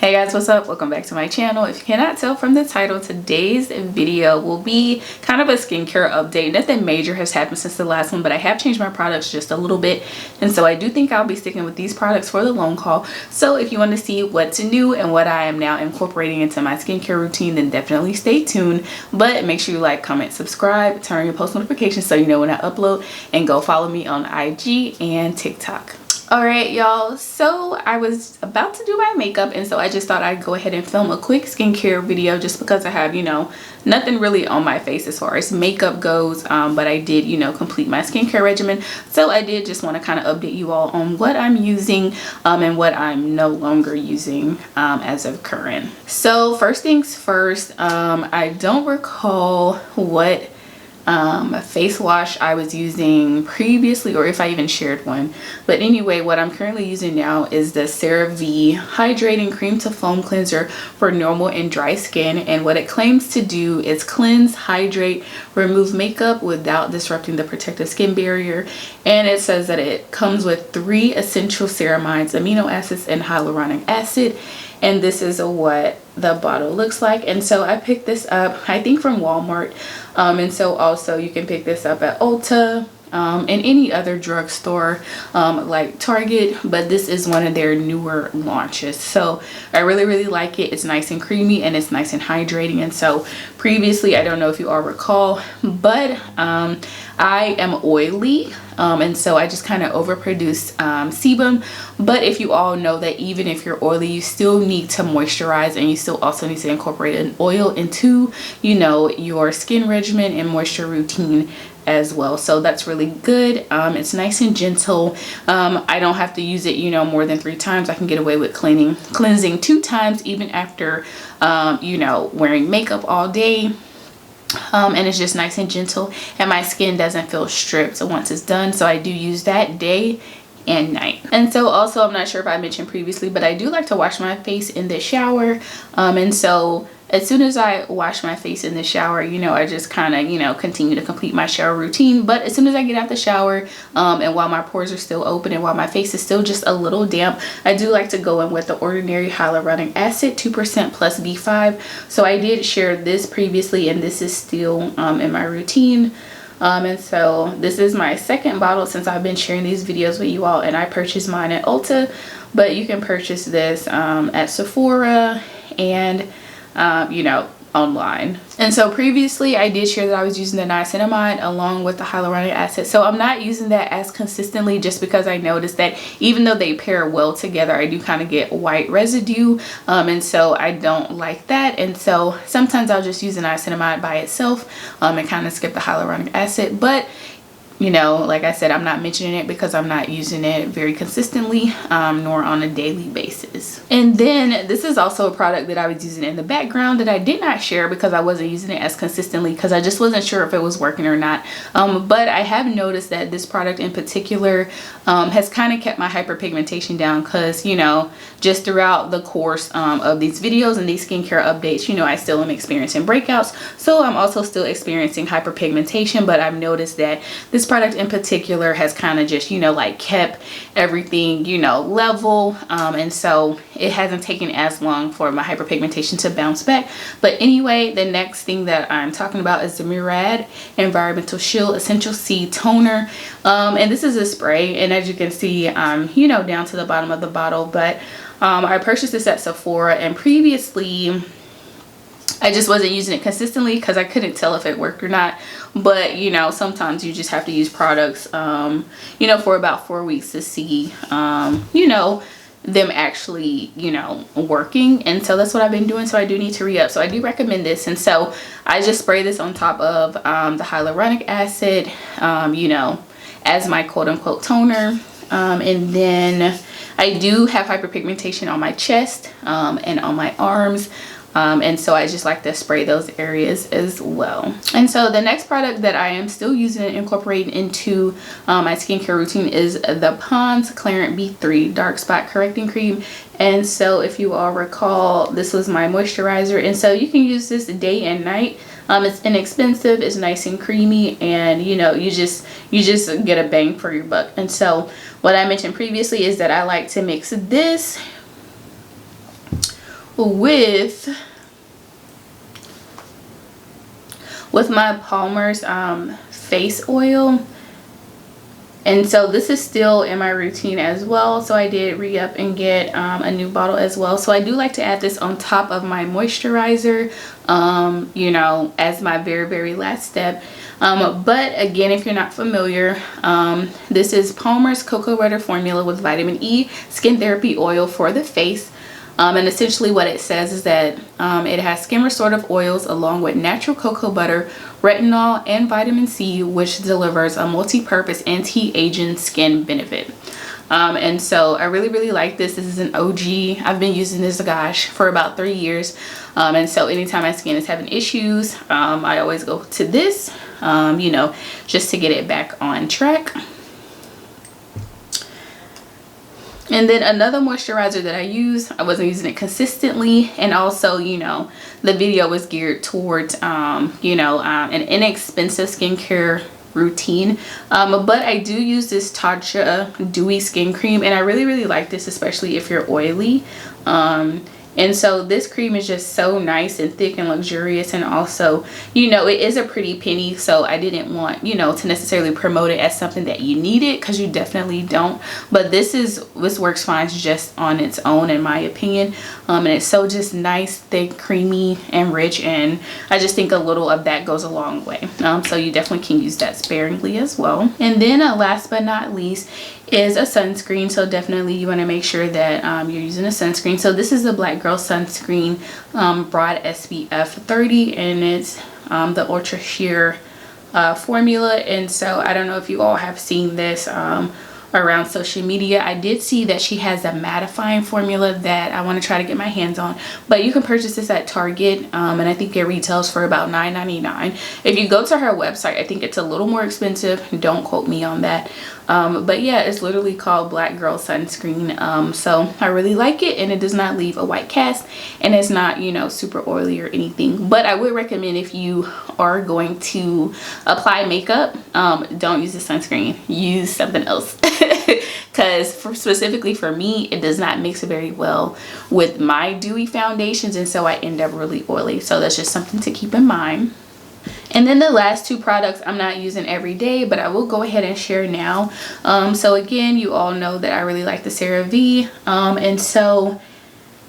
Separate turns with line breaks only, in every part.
Hey guys, what's up? Welcome back to my channel. If you cannot tell from the title, today's video will be kind of a skincare update. Nothing major has happened since the last one, but I have changed my products just a little bit, and so I do think I'll be sticking with these products for the long haul. So if you want to see what's new and what I am now incorporating into my skincare routine, then definitely stay tuned. But make sure you like, comment, subscribe, turn on your post notifications so you know when I upload, and go follow me on IG and TikTok. Alright y'all, so I was about to do my makeup, and so I just thought I'd go ahead and film a quick skincare video just because I have, nothing really on my face as far as makeup goes, but I did, complete my skincare regimen. So I did just want to kind of update you all on what I'm using and what I'm no longer using as of current. So first things first, I don't recall what face wash I was using previously, or if I even shared one, but anyway, what I'm currently using now is the Cer Ve Hydrating Cream to Foam Cleanser for normal and dry skin, and what it claims to do is cleanse, hydrate, remove makeup without disrupting the protective skin barrier. And it says that it comes with 3 essential ceramides, amino acids, and hyaluronic acid. And this is what the bottle looks like. And so I picked this up, I think, from Walmart. And so also you can pick this up at Ulta and any other drugstore like Target, but this is one of their newer launches. So I really like it. It's nice and creamy and it's nice and hydrating. And so previously, I don't know if you all recall, but I am oily, and so I just kind of overproduced sebum. But if you all know that even if you're oily, you still need to moisturize, and you still also need to incorporate an oil into your skin regimen and moisture routine as well. So that's really good. It's nice and gentle. I don't have to use it more than 3 times. I can get away with cleansing 2 times even after wearing makeup all day. And it's just nice and gentle, and my skin doesn't feel stripped once it's done. So I do use that day and night. And so also, I'm not sure if I mentioned previously, but I do like to wash my face in the shower. And so as soon as I wash my face in the shower, I just kind of, continue to complete my shower routine. But as soon as I get out the shower, and while my pores are still open and while my face is still just a little damp, I do like to go in with the ordinary hyaluronic acid, 2% plus B5. So I did share this previously, and this is still in my routine. And so this is my second bottle since I've been sharing these videos with you all, and I purchased mine at Ulta, but you can purchase this at Sephora and online. And so previously I did share that I was using the niacinamide along with the hyaluronic acid. So I'm not using that as consistently, just because I noticed that even though they pair well together, I do kind of get white residue, and so I don't like that. And so sometimes I'll just use the niacinamide by itself and kind of skip the hyaluronic acid. But like I said, I'm not mentioning it because I'm not using it very consistently, nor on a daily basis. And then this is also a product that I was using in the background that I did not share because I wasn't using it as consistently, because I just wasn't sure if it was working or not. But I have noticed that this product in particular has kind of kept my hyperpigmentation down, because just throughout the course of these videos and these skincare updates, I still am experiencing breakouts. So I'm also still experiencing hyperpigmentation, but I've noticed that this product in particular has kind of just kept everything level, and so it hasn't taken as long for my hyperpigmentation to bounce back. But anyway, the next thing that I'm talking about is the Murad Environmental Shield Essential C Toner, and this is a spray, and as you can see, down to the bottom of the bottle. But I purchased this at Sephora, and previously I just wasn't using it consistently because I couldn't tell if it worked or not. But sometimes you just have to use products for about 4 weeks to see them actually working. And so that's what I've been doing. So I do need to re-up. So I do recommend this. And so I just spray this on top of the hyaluronic acid, as my quote-unquote toner. And then I do have hyperpigmentation on my chest and on my arms. And so I just like to spray those areas as well. And so the next product that I am still using and incorporating into my skincare routine is the Pond's Clarant B3 Dark Spot Correcting Cream. And so if you all recall, this was my moisturizer, and so you can use this day and night. It's inexpensive, it's nice and creamy, and you just get a bang for your buck. And so what I mentioned previously is that I like to mix this with my Palmer's face oil. And so this is still in my routine as well, so I did re-up and get a new bottle as well. So I do like to add this on top of my moisturizer, you know, as my very last step. But again, if you're not familiar, this is Palmer's Cocoa Butter Formula with Vitamin E Skin Therapy Oil for the face. And essentially what it says is that it has skin restorative oils along with natural cocoa butter, retinol, and vitamin C, which delivers a multi-purpose anti-aging skin benefit. And so I really like this. This is an OG. I've been using this, gosh, for about 3 years. And so anytime my skin is having issues, I always go to this, you know, just to get it back on track. And then another moisturizer that I use, I wasn't using it consistently, and also, you know, the video was geared towards you know, an inexpensive skincare routine, but I do use this Tatcha Dewy skin cream, and I really like this, especially if you're oily. And so this cream is just so nice and thick and luxurious, and also, you know, it is a pretty penny, so I didn't want, you know, to necessarily promote it as something that you needed, because you definitely don't. But this works fine just on its own, in my opinion. And it's so just nice, thick, creamy, and rich, and I just think a little of that goes a long way. So you definitely can use that sparingly as well. And then last but not least is a sunscreen. So definitely you want to make sure that you're using a sunscreen. So this is the Black Girl Sunscreen Broad SPF 30, and it's the Ultra Sheer formula. And so I don't know if you all have seen this around social media. I did see that she has a mattifying formula that I want to try to get my hands on, but you can purchase this at Target, and I think it retails for about $9.99. If you go to her website, I think it's a little more expensive. Don't quote me on that. But yeah, it's literally called Black Girl Sunscreen. So I really like it, and it does not leave a white cast, and it's not, you know, super oily or anything. But I would recommend, if you are going to apply makeup, don't use the sunscreen, use something else. Because specifically for me, it does not mix very well with my dewy foundations, and so I end up really oily. So that's just something to keep in mind. And then the last two products I'm not using every day, but I will go ahead and share now. So again, you all know that I really like the Cer Ve, and so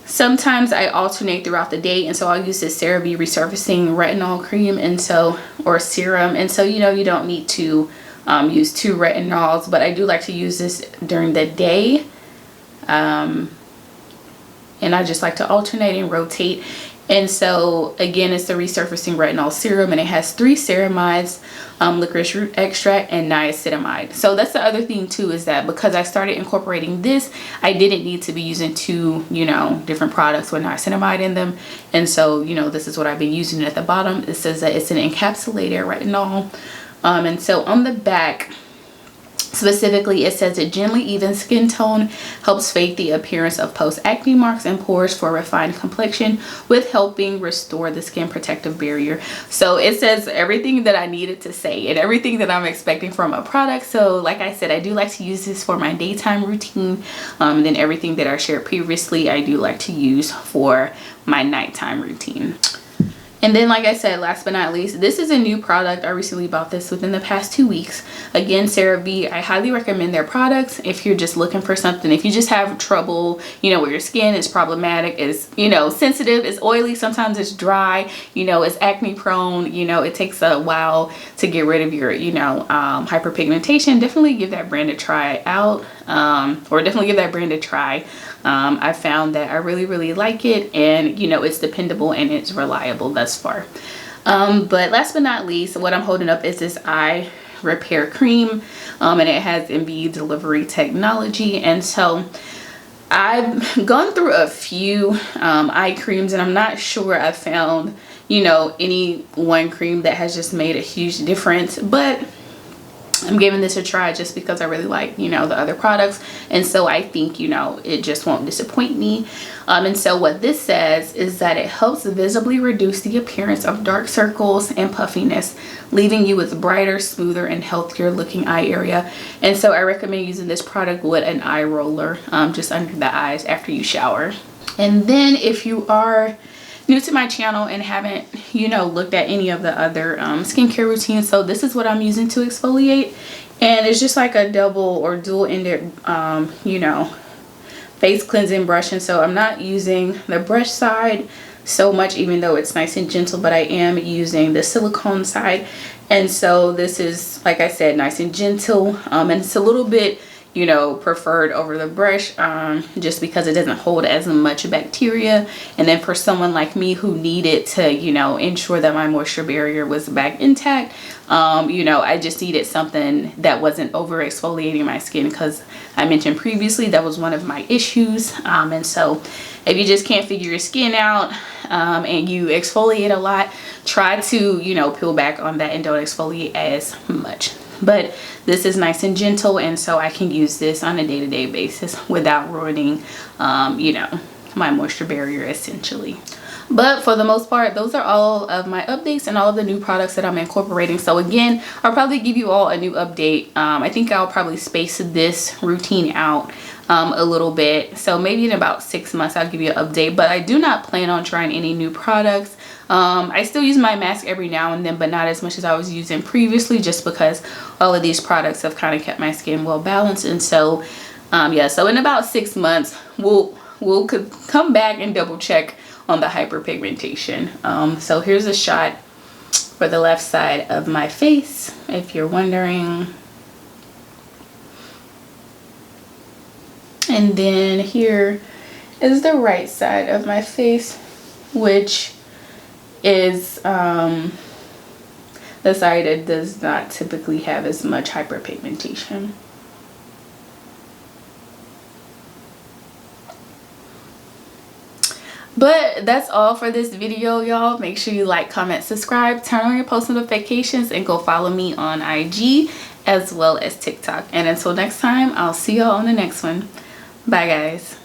sometimes I alternate throughout the day, and so I'll use this Cer Ve Resurfacing Retinol Cream, and so, or serum, and so, you know, you don't need to use 2 retinols, but I do like to use this during the day, and I just like to alternate and rotate. And so again, it's the Resurfacing Retinol Serum, and it has 3 ceramides, licorice root extract, and niacinamide. So that's the other thing too, is that because I started incorporating this, I didn't need to be using 2, you know, different products with niacinamide in them. And so, you know, this is what I've been using. At the bottom, it says that it's an encapsulated retinol. And so on the back, specifically, it says a gently even skin tone helps fade the appearance of post-acne marks and pores for a refined complexion, with helping restore the skin protective barrier. So it says everything that I needed to say and everything that I'm expecting from a product. So like I said, I do like to use this for my daytime routine, and then everything that I shared previously, I do like to use for my nighttime routine. And then, like I said, last but not least, this is a new product. I recently bought this within the past 2 weeks. Again, Cer Ve, I highly recommend their products if you're just looking for something. If you just have trouble, you know, where your skin is problematic, it's, you know, sensitive, it's oily, sometimes it's dry, you know, it's acne prone, you know, it takes a while to get rid of your, you know, hyperpigmentation, definitely give that brand a try out, or definitely give that brand a try. I found that I really like it, and you know, it's dependable and it's reliable thus far. But last but not least, what I'm holding up is this eye repair cream, and it has MB delivery technology. And so I've gone through a few eye creams, and I'm not sure I found, you know, any one cream that has just made a huge difference, but I'm giving this a try just because I really like, you know, the other products, and so I think, you know, it just won't disappoint me. And so what this says is that it helps visibly reduce the appearance of dark circles and puffiness, leaving you with brighter, smoother, and healthier looking eye area. And so I recommend using this product with an eye roller just under the eyes after you shower. And then if you are new to my channel and haven't, you know, looked at any of the other skincare routines, so this is what I'm using to exfoliate, and it's just like a double or dual-ended you know, face cleansing brush. And so I'm not using the brush side so much, even though it's nice and gentle, but I am using the silicone side. And so this is, like I said, nice and gentle, and it's a little bit, you know, preferred over the brush, just because it doesn't hold as much bacteria. And then for someone like me who needed to, you know, ensure that my moisture barrier was back intact, you know, I just needed something that wasn't over exfoliating my skin, because I mentioned previously that was one of my issues. And so if you just can't figure your skin out, and you exfoliate a lot, try to, you know, peel back on that and don't exfoliate as much. But this is nice and gentle, and so I can use this on a day-to-day basis without ruining, you know, my moisture barrier essentially. But for the most part, those are all of my updates and all of the new products that I'm incorporating. So again, I'll probably give you all a new update. I think I'll probably space this routine out a little bit. So maybe in about 6 months, I'll give you an update. But I do not plan on trying any new products. I still use my mask every now and then, but not as much as I was using previously, just because all of these products have kind of kept my skin well balanced. And so yeah, so in about 6 months we'll come back and double check on the hyperpigmentation. So here's a shot for the left side of my face, if you're wondering. And then here is the right side of my face, which is the side that does not typically have as much hyperpigmentation. But that's all for this video, y'all. Make sure you like, comment, subscribe, turn on your post notifications, and go follow me on IG as well as TikTok. And until next time, I'll see y'all on the next one. Bye, guys.